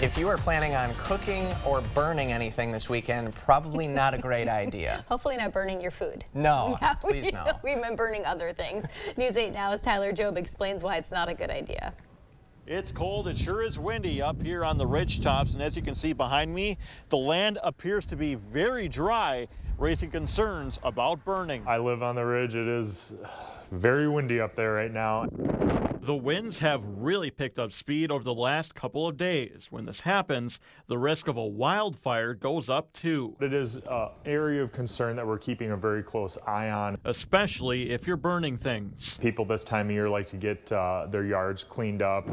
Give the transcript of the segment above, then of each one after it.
If you are planning on cooking or burning anything this weekend, probably not a great idea. Hopefully not burning your food. No, please no. We've been burning other things. News 8 Now's Tyler Jobe explains why it's not a good idea. It's cold, it sure is windy up here on the ridge tops, and as you can see behind me, the land appears to be very dry, raising concerns about burning. I live on the ridge. It is very windy up there right now. The winds have really picked up speed over the last couple of days. When this happens, the risk of a wildfire goes up too. It is an area of concern that we're keeping a very close eye on. Especially if you're burning things. People this time of year like to get their yards cleaned up.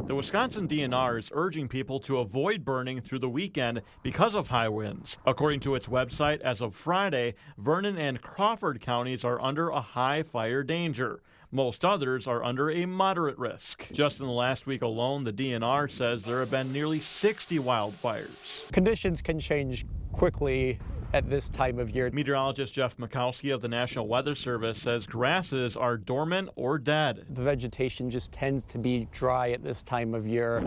The Wisconsin DNR is urging people to avoid burning through the weekend because of high winds. According to its website, as of Friday, Vernon and Crawford counties are under a high fire danger. Most others are under a moderate risk. Just in the last week alone, the DNR says there have been nearly 60 wildfires. Conditions can change quickly at this time of year. Meteorologist Jeff Mikowski of the National Weather Service says grasses are dormant or dead. The vegetation just tends to be dry at this time of year.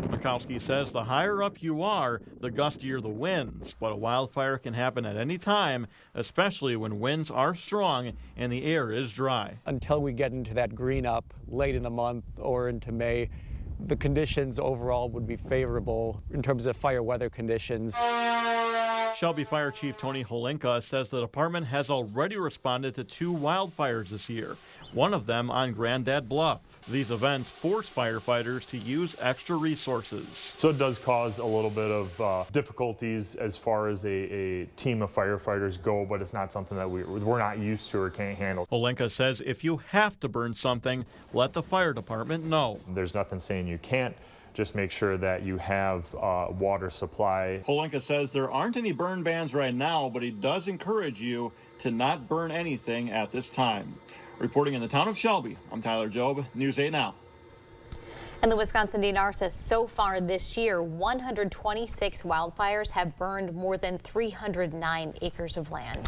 Mikowski says the higher up you are, the gustier the winds, but a wildfire can happen at any time, especially when winds are strong and the air is dry. Until we get into that green up late in the month or into May, the conditions overall would be favorable in terms of fire weather conditions. Shelby Fire Chief Tony Holinka says the department has already responded to 2 wildfires this year, one of them on Grandad Bluff. These events force firefighters to use extra resources. So it does cause a little bit of difficulties as far as a team of firefighters go, but it's not something that we're not used to or can't handle. Holinka says if you have to burn something, let the fire department know. There's nothing saying you can't. Just make sure that you have water supply. Holinka says there aren't any burn bans right now, but he does encourage you to not burn anything at this time. Reporting in the town of Shelby, I'm Tyler Jobe, News 8 Now. And the Wisconsin DNR says so far this year, 126 wildfires have burned more than 309 acres of land.